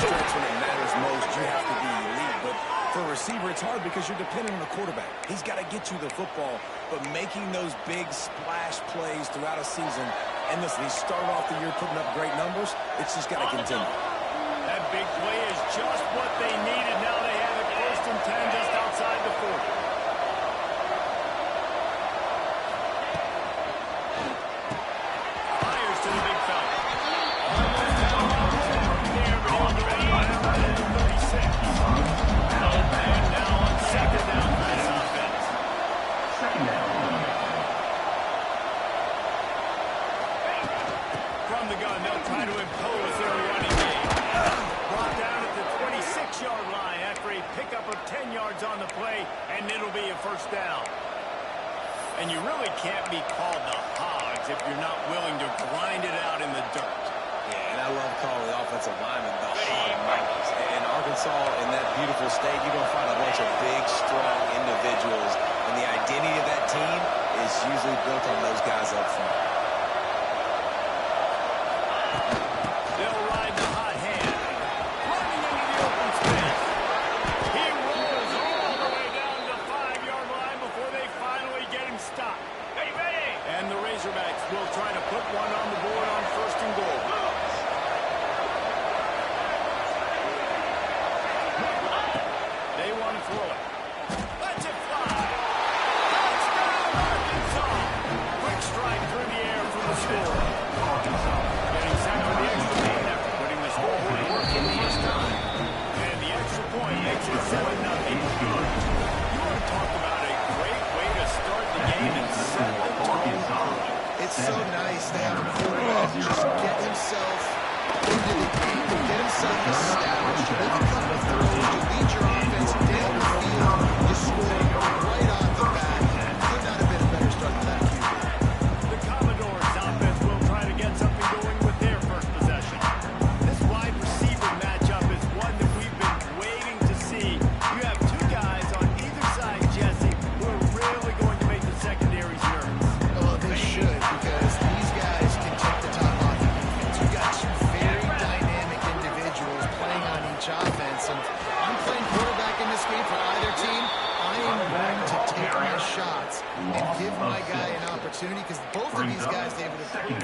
stretch when it matters most, you have to be elite. But for a receiver, it's hard because you're dependent on the quarterback. He's got to get you the football, but making those big splash plays throughout a season, and listen, he started off the year putting up great numbers. It's just got to continue. That big play is just what they needed. Now they have it 1st and 10 just outside the 40. Fires to the big fella. Almost down there, but on the way out at 36. And now on 2nd down for this offense. 2nd down. From the gun, they'll try to impose their running game. Brought down at the 26-yard line after a pickup of 10 yards on the play, and it'll be a 1st down. And you really can't be called the Hogs if you're not willing to grind it out in the dirt. Yeah, and I love calling the offensive linemen the Hog Monkeys. In Arkansas, in that beautiful state, you're going to find a bunch of big, strong individuals, and the identity of that team is usually built on those guys up front. They'll ride the hot hand. Running into the open space. He rolls all the way down to the 5-yard line before they finally get him stopped. And the Razorbacks will try to put one on the board on 1st and goal. They want to throw it. Let's it fly. Touchdown, Arkansas. Quick strike through the air for the score. Getting set for the extra point after putting the scoreboard working the first time. And the extra point makes it 7-0. You want to talk about a great way to start the game and set the tone. It's so nice to have a quarterback just get himself into the game, get himself established, you make a couple of throws, you lead your offense down the field, you score right off the bat. Could not have been a better start than that QB. The Commodores offense will try to get something going with their first possession. This wide receiver matchup is one that we've been waiting to see. You have 2 guys on either side, Jesse, who are really going to make the secondaries nervous. Well, they should, because these guys can take the top off the defense. You've got 2 very dynamic individuals playing on each offense, and I'm playing quarterback in this game for either team. I am going to take my shots and give my guy an opportunity, because both of these guys, they have proven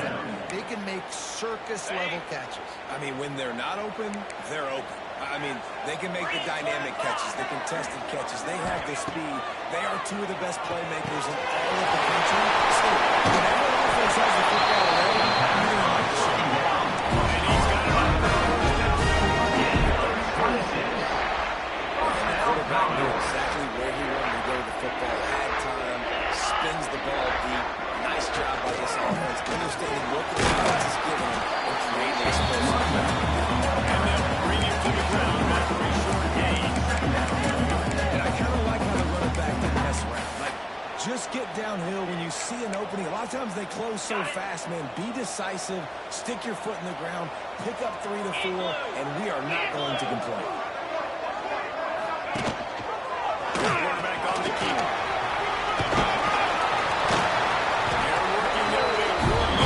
they can make circus-level catches. I mean, when they're not open, they're open. I mean, they can make the dynamic catches, the contested catches. They have the speed. They are 2 of the best playmakers in all of the country. So, whenever an offense has the football already, you're going to like the shot. And he's got it on the first down. The quarterback knew exactly where he wanted to go with the football, had time, spins the ball deep. Nice job by this offense, understanding what the defense is giving them and creating explosive play. And they'll bring him to the ground after a short gain. And I kind of like how the running back didn't mess around. Like, just get downhill when you see an opening. A lot of times they close so fast, man. Be decisive, stick your foot in the ground, pick up 3 to 4, and we are not going to complain. Quarterback on the keeper. They're working their way through.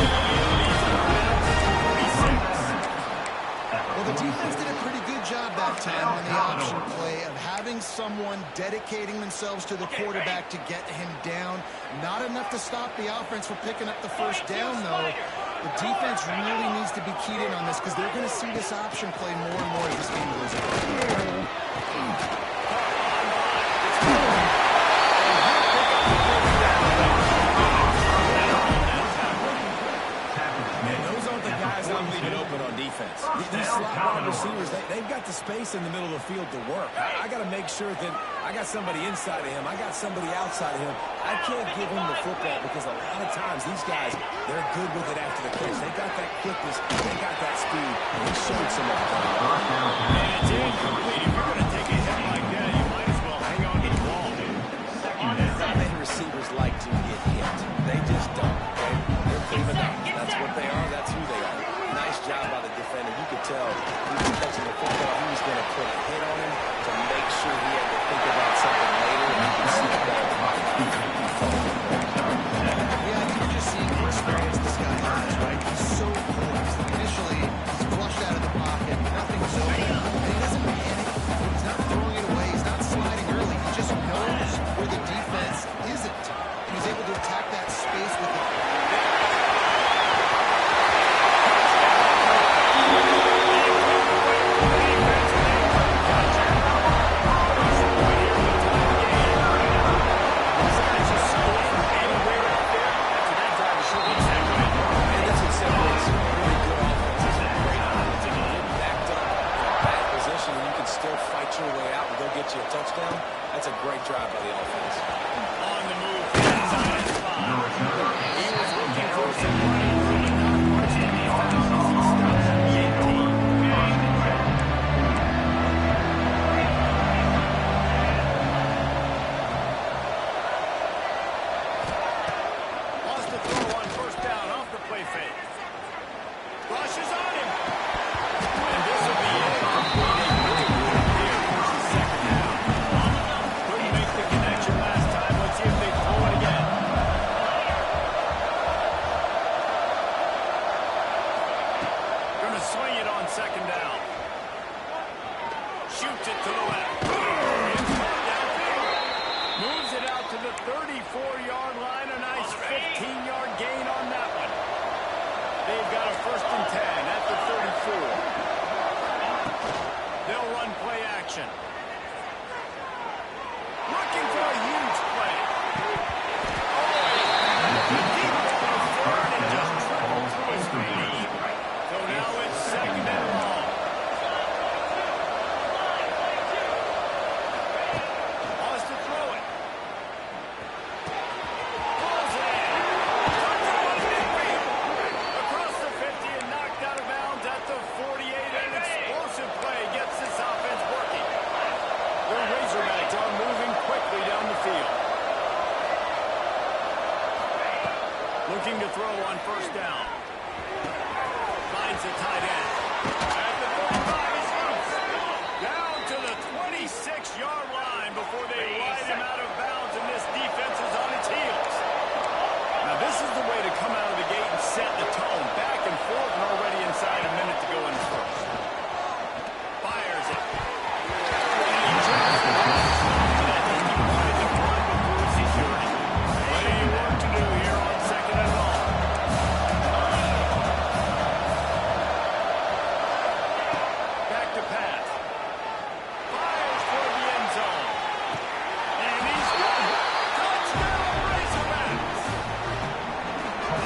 Well, the defense did a pretty good job that time on the option play of having someone dedicating themselves to the quarterback to get him down. Not enough to stop the offense from picking up the 1st down, though. The defense really needs to be keyed in on this, because they're going to see this option play more and more as this game goes on. I'm leaving open on defense. These slot wide receivers, they've got the space in the middle of the field to work. I got to make sure that I got somebody inside of him. I got somebody outside of him. I can't give him the football because a lot of times these guys, they're good with it after the catch. They got that quickness. They got that speed. And he showed some of it. And it's incomplete. If you're going to take a hit like that, you might as well hang on to the ball, dude. Not many receivers like to get hit. They just don't. They're cleaving up. That's what they are. That's who they are. Nice job by the defender. You could tell he was touching the football. He was going to put a hit on him to make sure he had to think about something later, and you can see the ball. Yeah, you can just see the experience this guy has, right? He's so poised. Initially, he's flushed out of the pocket. Nothing's open. get you a touchdown, that's a great drive by the offense. On the move inside his spot. He was looking for some running room, but not much to be found as he stops at the 18. Lost the throw on first down off the play fake. Rushes on him. And this will be incomplete. A big run here versus second down. Couldn't make the connection last time. Let's see if they throw it again. Going to swing it on second down. Shoots it to the left. Downfield. Moves it out to the 34-yard line. A nice 15-yard gain on that one. They've got a 1st and 10 at the 34. They'll run play action. Looking for a huge play. Deep to the third and just traveled through his feet. So now it's second and long. Wants to throw it. Pulls it in. Touchdown midfield. Across the 50 and knocked out of bounds at the 48. An explosive play gets this offense working. The Razorbacks are moving quickly down the field. Looking to throw on first down. Finds the tight end. At the 45, he's loose. Down to the 26-yard line before they ride him out of bounds, and this defense is on its heels. Now, this is the way to come out of the gate and set the tone. Back and forth and already inside a minute to go in the first. Fires it. And he just I think he wanted to run before securing. Plenty of work to do here on second and long. Back to pass. Fires toward the end zone. And he's good. Touchdown, Razorbacks.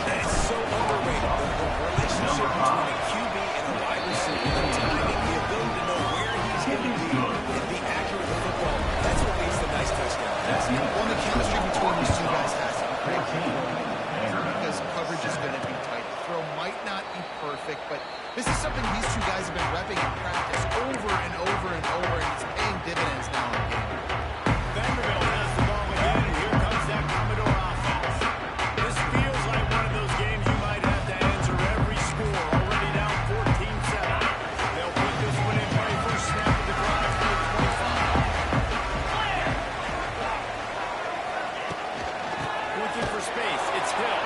It's so underrated. The relationship between a QB and a wide receiver, the timing, the ability to know where he's going to be and be accurate with the football, that's what leads to nice touchdowns. Well, the chemistry between these two guys has to be great because coverage is going to be tight. The throw might not be perfect, but this is something these two guys have been repping in practice over and over and over, and it's paying dividends now in the game. Vanderbilt has the ball again, and here comes that Commodore offense. This feels like one of those games you might have to answer every score. Already down 14-7. They'll put this one in play first snap of the drive for the 25. Looking for space. It's Hill.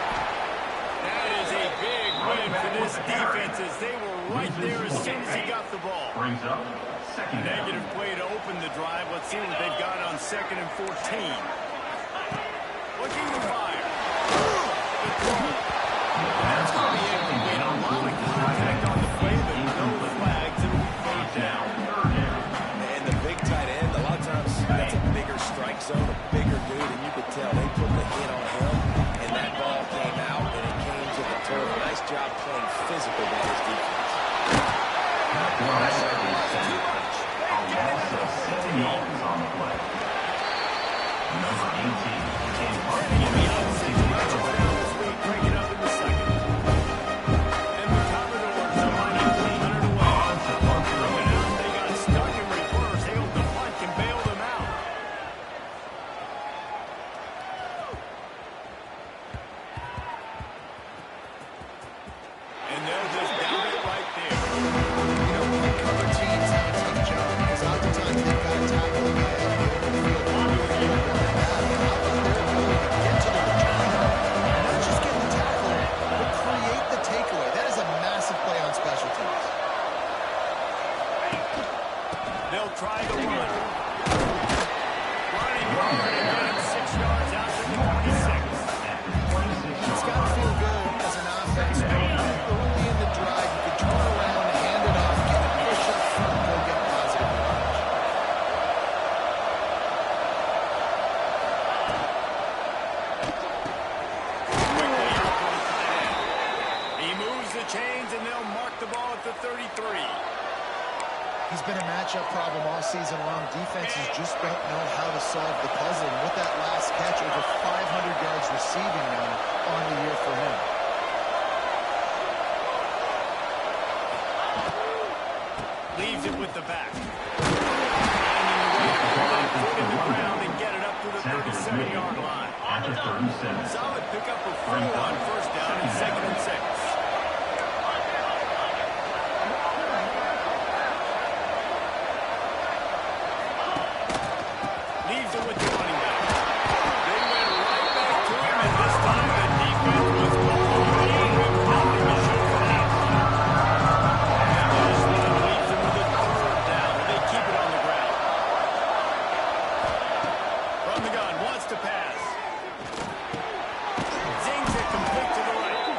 That is a big win for this defense as they were right there as soon as he got the ball. Brings up second down. Negative play to open the drive. Let's see what they've got on 2nd and 14. Looking to fire. The throw. That's going to be incomplete. A lot of contact on the play, but no flags. It'll be third down. And the big tight end, a lot of times that's a bigger strike zone, a bigger dude, and you could tell they put the hit on him, and that ball came out, and it came to the turf. Nice job playing physical by his defense. A loss of 7 yards on the play. Number 18 became part of the Touchdown this week, break it up in the second. And the Commodores are on 1,800 away. Coming out, they got stuck in reverse, able to punt and bail them out. And they'll just down it right there. You know, cover teams have a tough job because oftentimes they've got to tackle the guy out here in the field. How about their ability to get to the return? Not just get the tackle, but create the takeaway. That is a massive play on special teams. They'll try the run. Running hard and getting 6 yards out to the 26. It's got to feel good as an offense. Early in the drive, you can turn around, hand it off, get a push up front, and go get positive yardage. Quickly out to the tight end. He moves the chains, and they'll mark the ball at the 33. He's been a matchup problem all season long. Defenses just don't know how to solve the puzzle. And with that last catch, over 500 yards receiving now on the year for him. Leaves it with the back. Finding a way to put that foot in the ground and get it up to the 37-yard line. Solid pickup of 4 on first down and 2nd and 6. Leaves it with the running back. They went right back to him, and this time the defense was all in with nothing to show for that one. And this one leaves him with a 3rd down. They keep it on the ground. From the gun, wants to pass. Zings it complete to the right.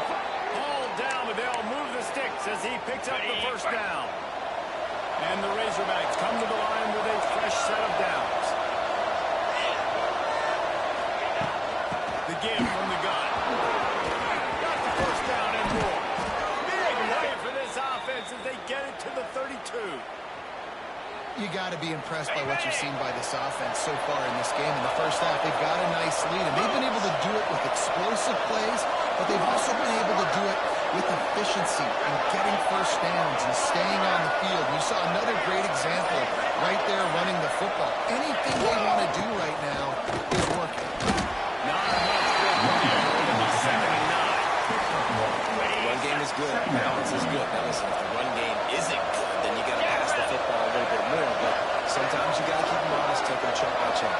Hauled down, but they'll move the sticks as he picks up the 1st down. And the Razorbacks come to the line with a fresh set of downs. The give from the gun. Got the 1st down and more. Big way for this offense as they get it to the 32. You got to be impressed by what you've seen by this offense so far in this game. In the first half, they've got a nice lead, and they've been able to do it with explosive plays, but they've also been able to do it with efficiency and getting 1st downs and staying on the field. You saw another great example right there running the football. Anything they want to do right now is working. Not much good from there. It'll be 2nd and 9. The run game is good. Balance is good. Now listen, if the run game isn't good, then you got to pass the football a little bit more. But sometimes you got to keep them honest, take them chunk by chunk.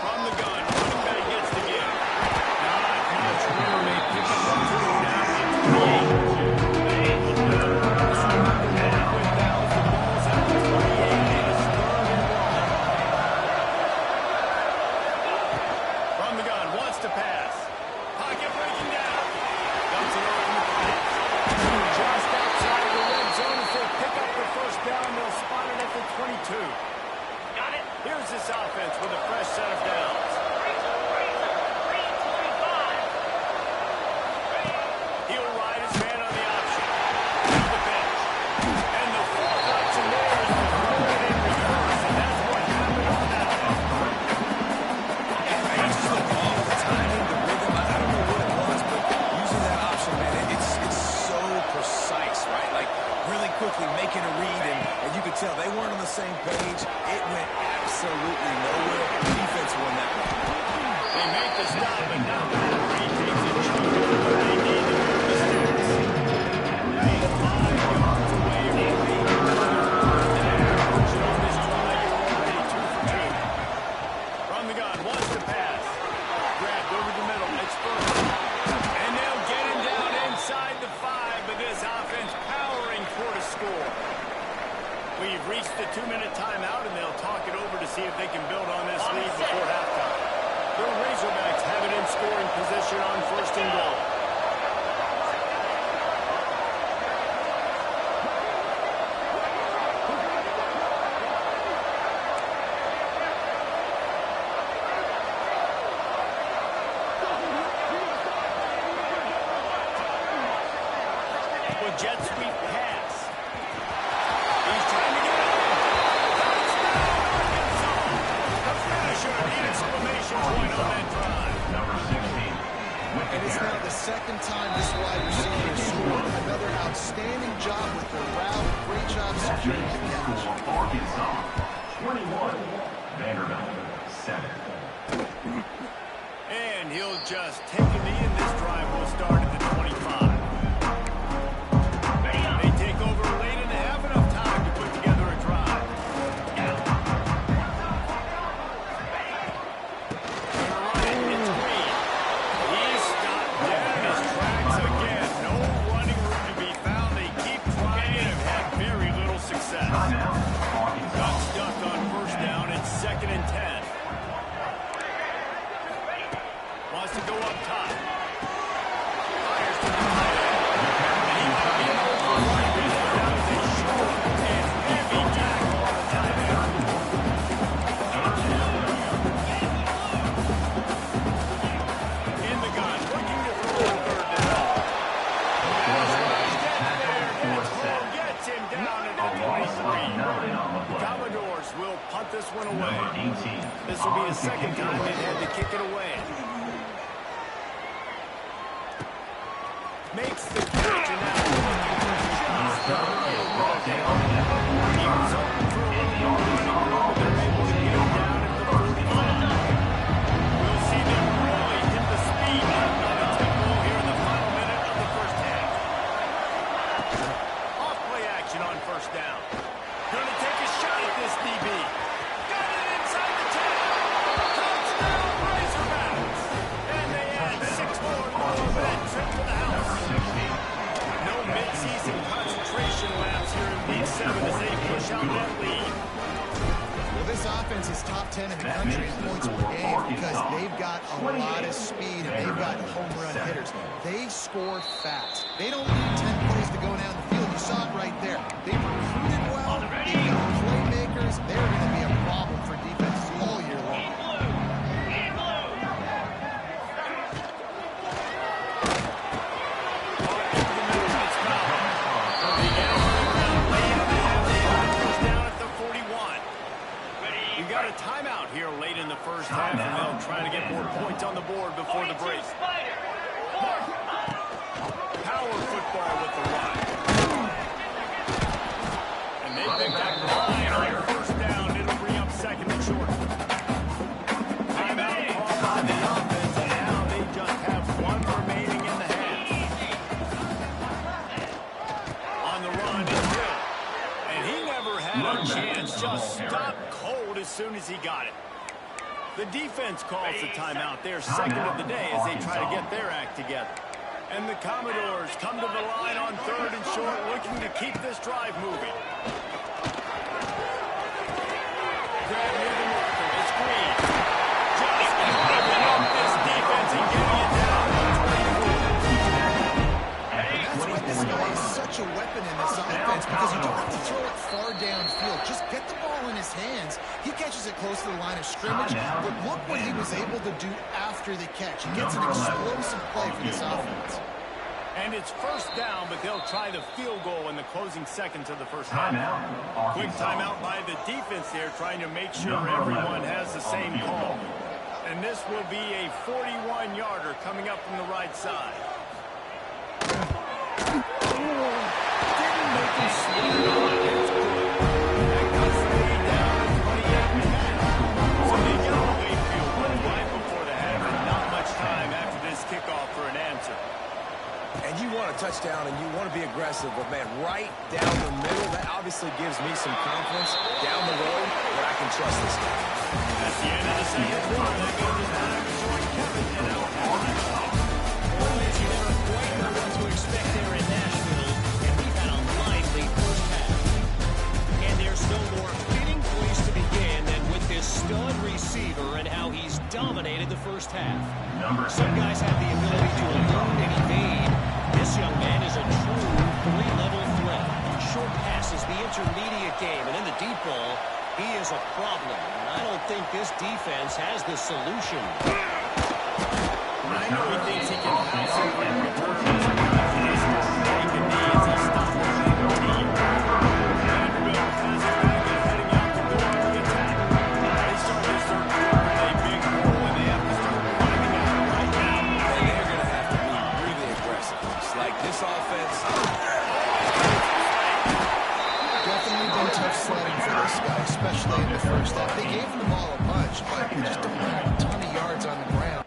From the gun, running back gets the give. Not much room. They pick up the 2 down at 28. From the gun, wants to pass. Pocket breaking down. Dumps it over in the pass. Just outside the red zone as they pick up the 1st down. They'll spot it at the 22. Got it. Here's this offense with a fresh set of downs. He'll ride his man on the option. To the bench. And the 4th option there is to throw it in reverse, and that's what happened on that one. I just look all the timing, the rhythm. I don't know what it was, but using that option, man, it's so precise, right? Like really quickly making a read, and you could tell they weren't on the same page. It went absolutely nowhere. The defense won that one. They make the stop, but now the referee takes a chunk of what they need to move the sticks. Being 5 yards away from the average on this drive, you're already 2 for 2. From the gun, wants to pass. Grabbed over the middle, it's 1st. And they'll get him down inside the 5, but this offense powering for a score. We've reached the 2-minute timeout, and they'll talk it over to see if they can build on this lead before halftime. The Razorbacks have it in scoring position on 1st and goal. Well, jet sweep pass. He's trying to get it in. Touchdown, Arkansas. The finisher, the exclamation point on that drive. Number 16. And it's now the 2nd time this wide receiver has scored. Another outstanding job with the route. Great job securing the catch. Arkansas 21. Vanderbilt 7. And he'll just take a knee, and this drive will start at the 25. They take over late and have enough time to put together a drive. Gonna run it, it's Green. He's stopped dead in his tracks again. No running room to be found. They keep trying and have had very little success. Got stuck on 1st down. It's 2nd and 10. Wants to go up top. Fires to the tight end. And he might be over right because that was a short and heavy tackle on the tight end. 10 in the country in points per game because they've got a lot of speed and they've got home run hitters. They score fast. They don't need 10 plays to go down the field. You saw it right there. They've recruited well. They've got playmakers. They're going to be a problem for defenses all year long. Got a timeout here late in the first half, and they'll try to get more points on the board before the break. Power football with the run. And they pick up the line on first down. It'll bring up second and short. Timeout called by the offense, and now they just have one remaining in the half. On the run is Hill. And he never had a chance, just stopped cold as soon as he got it. The defense calls the timeout, their second of the day, as they try to get their act together. And the Commodores come to the line on third and short, looking to keep this drive moving. Grab near the marker, it's Green. Just holding up this defense and getting it down to 24. That's why this guy is such a weapon in this offense, because you don't have to throw it far downfield. Just get the ball in his hands. He catches it close to the line of scrimmage, but look what he was able to do after the catch. He gets an explosive play for this offense. And it's first down, but they'll try the field goal in the closing seconds of the first half. Quick timeout by the defense there, trying to make sure everyone has the same call. And this will be a 41-yarder coming up from the right side. Didn't make him swing on it. It's good. That cuts the lead down to 28-10. So they get away field goal right before the half, and not much time after this kickoff for an answer. And you want a touchdown and you want to be aggressive, but man, right down the middle, that obviously gives me some confidence down the road that I can trust this guy. That's the end of the second quarter. They go to time to join Kevin and Al Halfback. Boys, you never quite know what to expect there in Nashville, and we've had a lively first half. And there's no more fitting place to begin than with this stud receiver and how he's dominated the first half. Some guys have the ability to elude and evade. This young man is a true three-level threat. Short passes, the intermediate game, and in the deep ball, he is a problem. And I don't think this defense has the solution. I know he thinks he can pass it when return his confidence. He can be as he stops the team. Vanderbilt has it back and heading out the door on the attack. They start this third quarter in a big hole, and they have to start climbing out right now. And they're going to have to be really aggressive. It's like this offense. Definitely been tough sledding for this guy, especially in the first half. They gave him the ball a bunch, but he just don't have a ton of yards on the ground.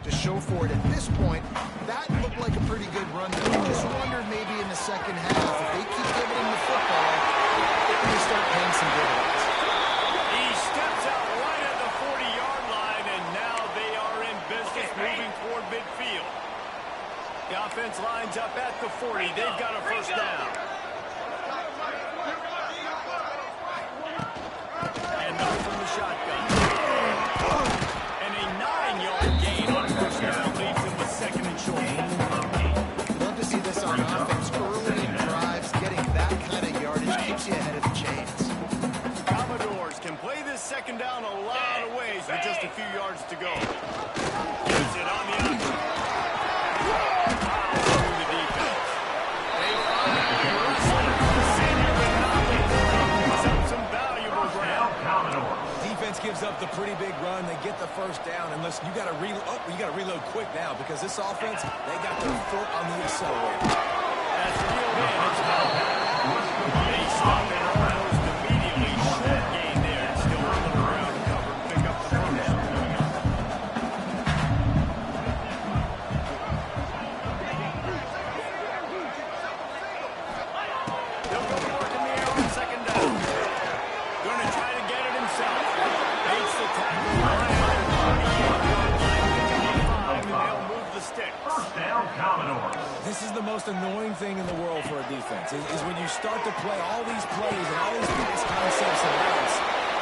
To show for it at this point, that looked like a pretty good run. I just wondered maybe in the second half, if they keep giving him the football, they're going to start paying some dividends. He steps out right at the 40-yard line, and now they are in defense lines up at the 40. They've got a first down. And now from the shotgun. And a 9-yard gain on first down leaves him with second and short. Love to see this on offense. Early in drives, getting that kind of yardage keeps you ahead of the chains. Commodores can play this second down a lot of ways with just a few yards to go. Gets it on the outside. Through the defense. They find the wrestling from the senior, but not before he picks up some valuable ground. Defense gives up the pretty big run. They get the first down. And listen, you got to reload quick now because this offense, they got their foot on the accelerator. That's reeled in. It's foul. They stop it almost immediately. Short gain there. It's still on the ground to cover and pick up the first. They'll go to work in the air on second down. Going to try to get it himself. Bates the tackle. Line out of the 28-yard line. Pick up the 5, and they'll move the sticks. First down, Commodores. This is the most annoying thing in the world for a defense, is when you start to play all these plays and all these pass concepts and routes,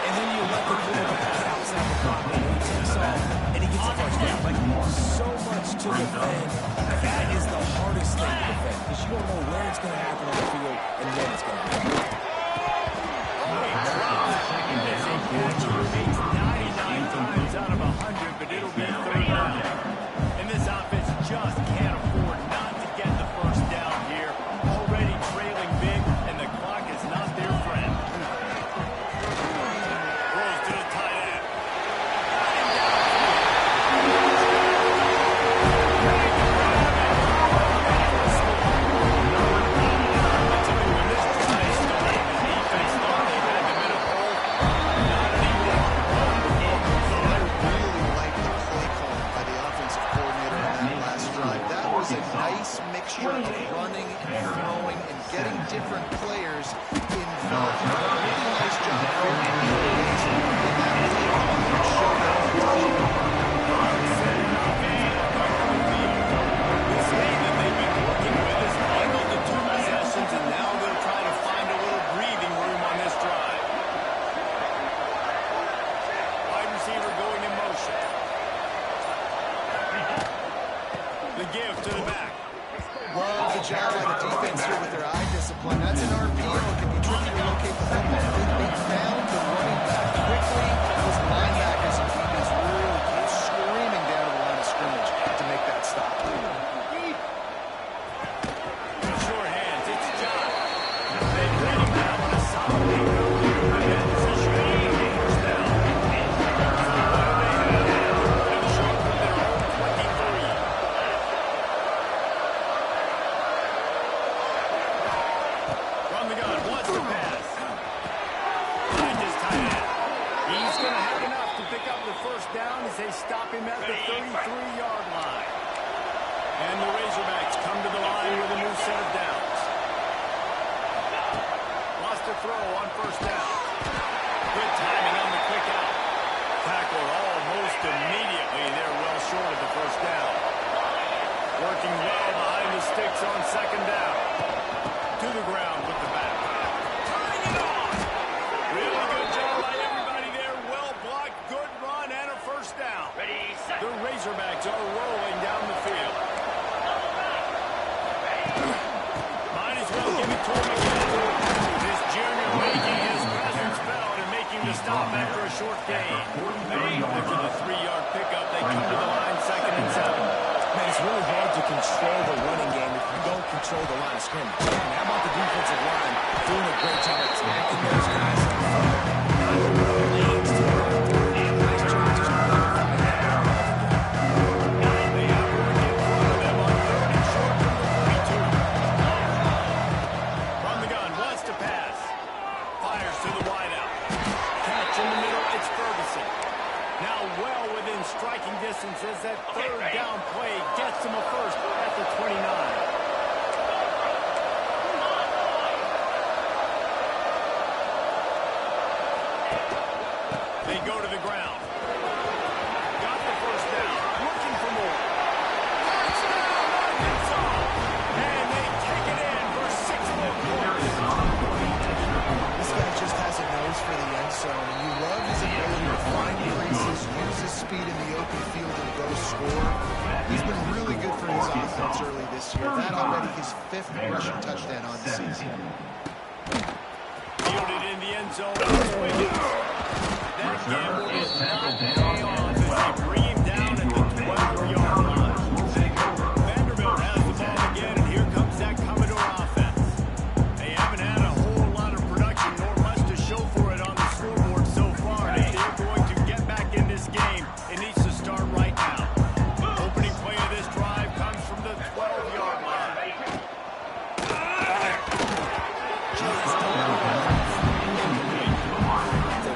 and then you let the quarterback get outside the pocket and he takes off and he gets a first down. Like, so much to defend. That is the hardest thing to defend because you don't know where it's going to happen on the field and when it's going to happen. He makes 99 times out of 100, but it'll be third down. And this offense just can't afford not to get the first down here. Already trailing big, and the clock is not their friend. Throws to the tight end. A nice mixture of running and throwing and getting different players involved. Really nice job. This game that they've been working with has handled the 2 possessions, and now they'll try to find a little breathing room on this drive. Wide receiver going in motion. The give to the back. Love the job by the defense here with their eye discipline. That's an RPO. It can be tricky to locate the football. They found the running back quickly. Those linebackers and DBs really came screaming down to the line of scrimmage to make that stop. Short hands, it's John. They bring him down on a solid position. First down. So what do they have? Finish off with their own 23. From the gun, wants to pass. Find his tight end. He's going to have enough to pick up the first down as they stop him at the 33-yard line. And the Razorbacks come to the line with a new set of downs. Lost a throw on first down. Good timing on the quick out. Tackled almost immediately. They're well short of the first down. Working well behind the sticks on second down. To the ground with the back. Tying it on. Really good job by everybody there. Well blocked, good run, and a first down. The Razorbacks are rolling down the field. Might as well give it to him again. This junior making his presence felt and making the stop after a short gain. After the 3-yard pickup, they come to the line second and 7. Man, it's really hard to control the running game if you don't control the line of scrimmage. And how about the defensive line doing a great job attacking those guys? Not throwing lanes to them. And nice job just identifying that. They have work in front of them on 3rd and short from the 42. From the gun, wants to pass. Fires to the wideout. Catch in the middle, it's Ferguson. Now well within striking distance as that third down play gets him a first at the 29. They go to the ground. Got the first down. Looking for more. Touchdown, Arkansas! year. That already his 5th rushing touchdown on the season. Fielded in the end zone. That gamble is not paying off as they bring him down at the 12-yard line. Vanderbilt has the ball again, and here comes that Commodore offense. They haven't had a whole lot of production, nor much to show for it on the scoreboard so far. And if they're going to get back in this game, it needs to start right now. Opening play of this drive comes from the 12-yard line.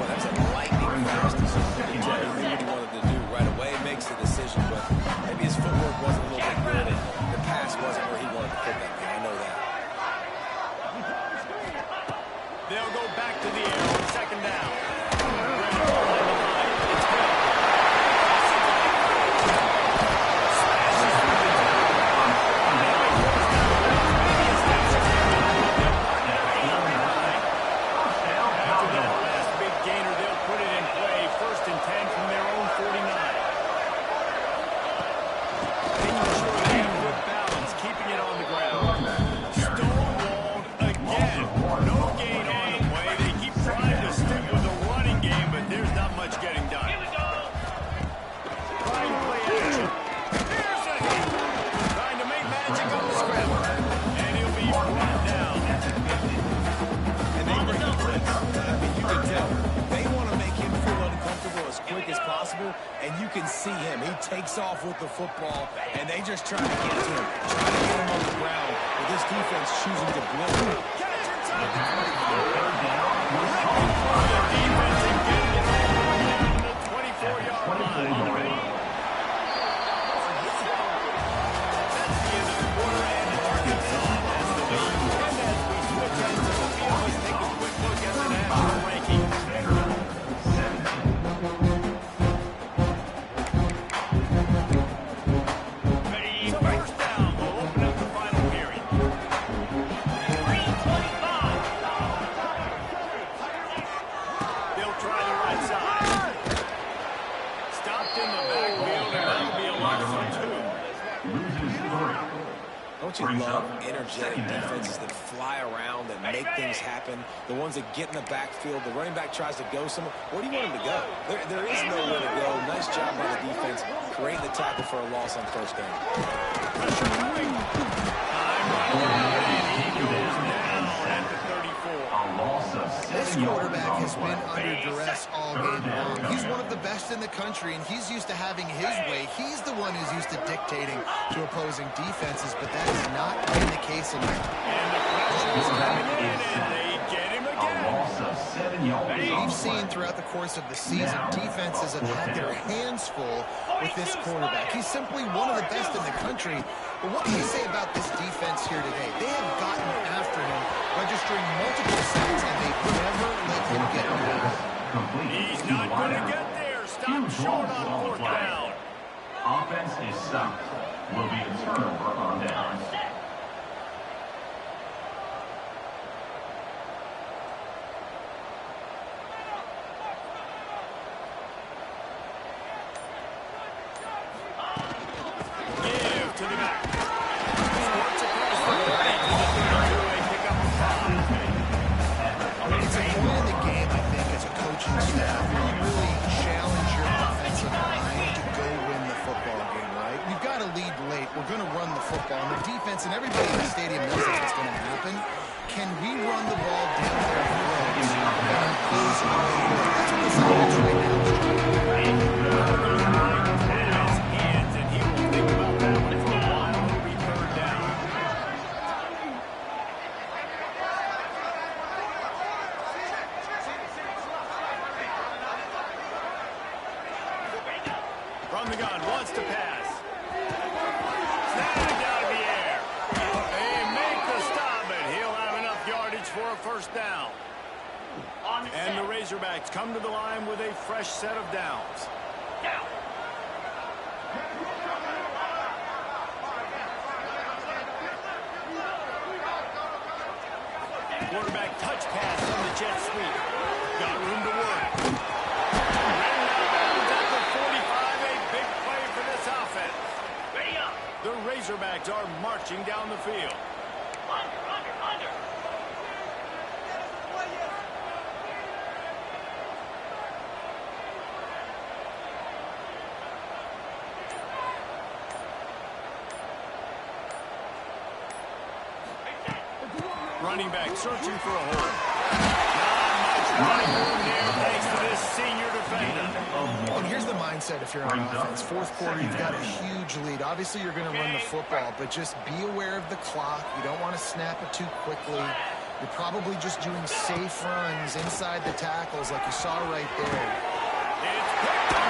That's a lightning fast decision. He knew what he wanted to do right away, makes the decision, but maybe his footwork wasn't a little bit good, and the pass wasn't where he wanted to put that thing. I know that. They'll go back to the air on 2nd down. And you can see him. He takes off with the football, and they just try to get to him. Try to get him on the ground, with this defense choosing to blitz him. Don't you love energetic defenses that fly around and make things happen? The ones that get in the backfield, the running back tries to go somewhere. Where do you want him to go? There is nowhere to go. Nice job by the defense, creating the tackle for a loss on 1st down. Pressure coming. This quarterback has been under duress all game long. He's one of the best in the country, and he's used to having his way. He's the one who's used to dictating to opposing defenses, but that has not been the case in here. And the pressure is coming in, and they get him again. We've seen throughout the course of the season, defenses have had their hands full with this quarterback. He's simply one of the best in the country. But what can you say about this defense here today? They have gotten after him, registering multiple sacks, and they've never let him get away. He's not going to get there. Stop short on 4th down. Offense is stopped. Will be a turnover on downs. Give to the back. Sports across the 30 to the 32. Pick up a 5. It's a point in the game, I think, as a coaching staff, where you really challenge your offensive line to go win the football game, right? We've got to lead late. We're going to run the football. And the defense and everybody in the stadium knows that it's going to happen. Can we run the ball down their throats and impose a way? That's what this offense right now is trying to do. Hands, and he will think about that one for a while. He'll be 3rd down. From the gun, wants to pass. Snagged out of the air. They make the stop, but he'll have enough yardage for a 1st down. And the Razorbacks come to the line with a fresh set of downs. Quarterback touch pass on the jet sweep. Got room to work. Ran out of bounds at the 45. A big play for this offense. The Razorbacks offense are marching down the field. Under. Running back searching for a hole. Not much running room there thanks to this senior defender. And here's the mindset if you're on offense. Fourth quarter, you've got a huge lead. Obviously, you're going to run the football, but just be aware of the clock. You don't want to snap it too quickly. You're probably just doing safe runs inside the tackles like you saw right there. It's picked up.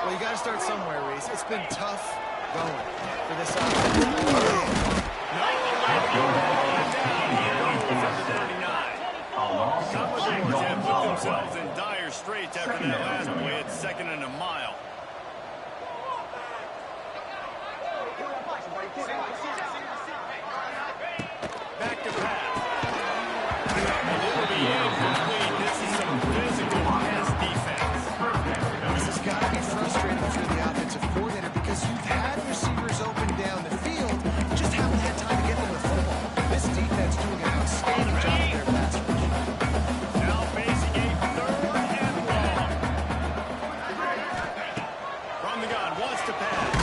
Well, you got to start somewhere, Reese. It's been tough going for this offense. Commodores have put themselves in dire straits after that last play at 2nd and a mile. Back to pass. And it'll be incomplete. This is some physical pass defense. This has got to be frustrating for the offensive coordinator because you've had receivers open down the field, you just haven't had time to get them the football. This defense doing an outstanding job of their pass rush. Now facing a 3rd and long. From the gun, wants to pass.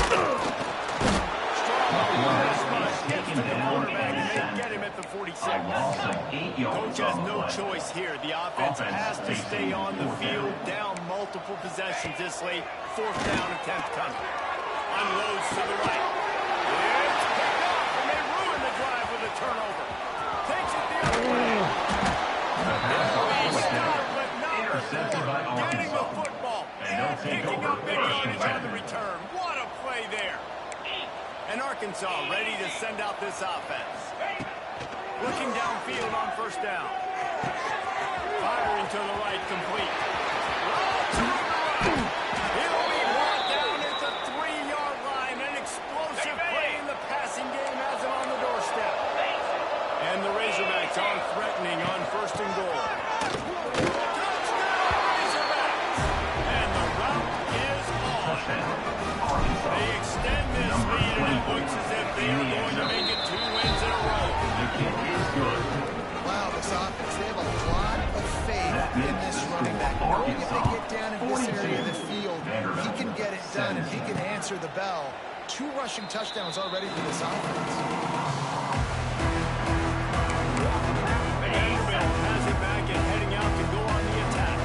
Gets to the quarterback and they get him at the 46. Coach has no choice here. The offense has to stay on the field, down multiple possessions this late. 4th down attempt coming. Unloads to the right. It's picked up and they ruin the drive with a turnover. Takes it the other way. Stopped, but not before getting the football and picking up big yardage on the return. What a play there. And Arkansas ready to send out this offense. Looking downfield on 1st down. Firing to the right, complete. He'll be brought down at the 3-yard line. An explosive play in the passing game has him on the doorstep. And the Razorbacks are threatening on 1st and goal. Touchdown, Razorbacks! And the route is on. They extend this lead, and it looks as if they are going to make it 2 wins in a row. Wow, this offense, they have a lot of faith in this running back. Knowing if they get down in this area of the field, he can get it done and he can answer the bell. 2 rushing touchdowns already for this offense. Vanderbilt has it back and heading out to go on the attack.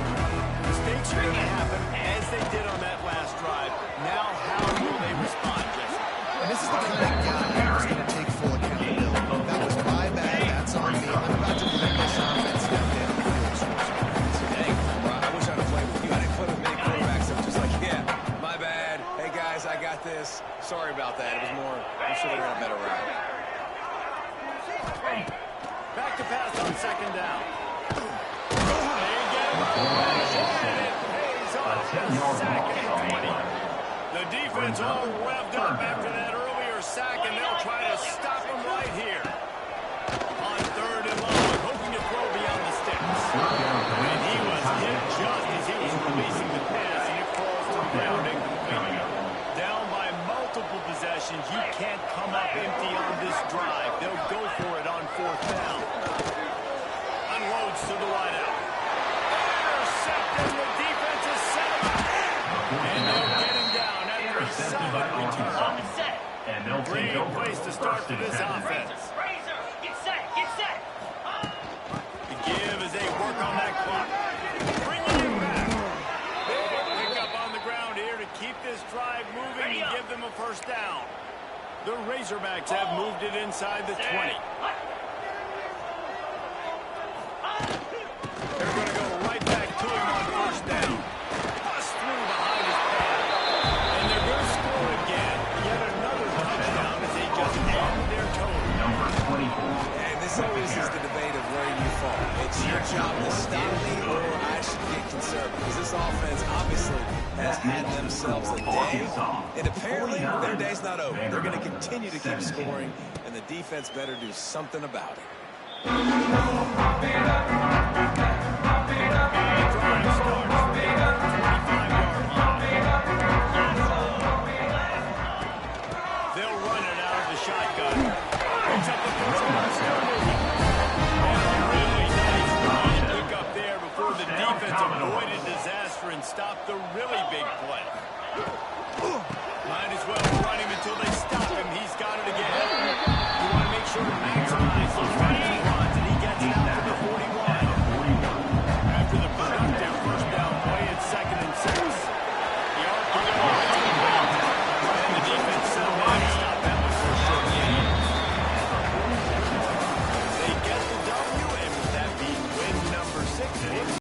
Mistakes are going to happen as they did on that last drive. Now how will they respond, Jesse? And this is the kind of guy who's going to take full accountability. That was my bad. That's on me. I'm about to bring this offense down the field. Hey, I wish I'd have played with you. I didn't put as many quarterbacks up just like, yeah, my bad. Hey, guys, I got this. Sorry about that. It was more, I'm sure they ran a better route. Back to pass on 2nd down. The defense all revved up after that earlier sack, and they'll try to stop him right here. On 3rd and long, hoping to throw beyond the sticks. And he was hit just as he was releasing the pass, and it falls to the ground incomplete. Down by multiple possessions, you can't come up empty on this drive. They'll go for it on 4th down. Unloads to the right out. Intercepted, the defense is set him up. And they'll get him down after a solid return. Great place to start for this offense. Get set. The give as they work on that clock. Bringing him back. Pick up on the ground here to keep this drive moving and give them a 1st down. The Razorbacks have moved it inside the 20. They're going to go right back to him on first down. Bust through behind his pad. And they're going to score again. Yet another touchdown as they just end their total. Number 24. And this always is the debate of where you fall. It's your job to stop me or I should get conservative. Because this offense obviously has had themselves a day. And apparently their day's not over. They're going to continue to keep scoring. And the defense better do something about it. They'll run it out of the shotgun. Picks up the first down. Still moving. And really nice run pick up there before the defense avoided disaster and stopped the really big play. Might as well run him until they stop him. He's got it again. You want to make sure to maximize those running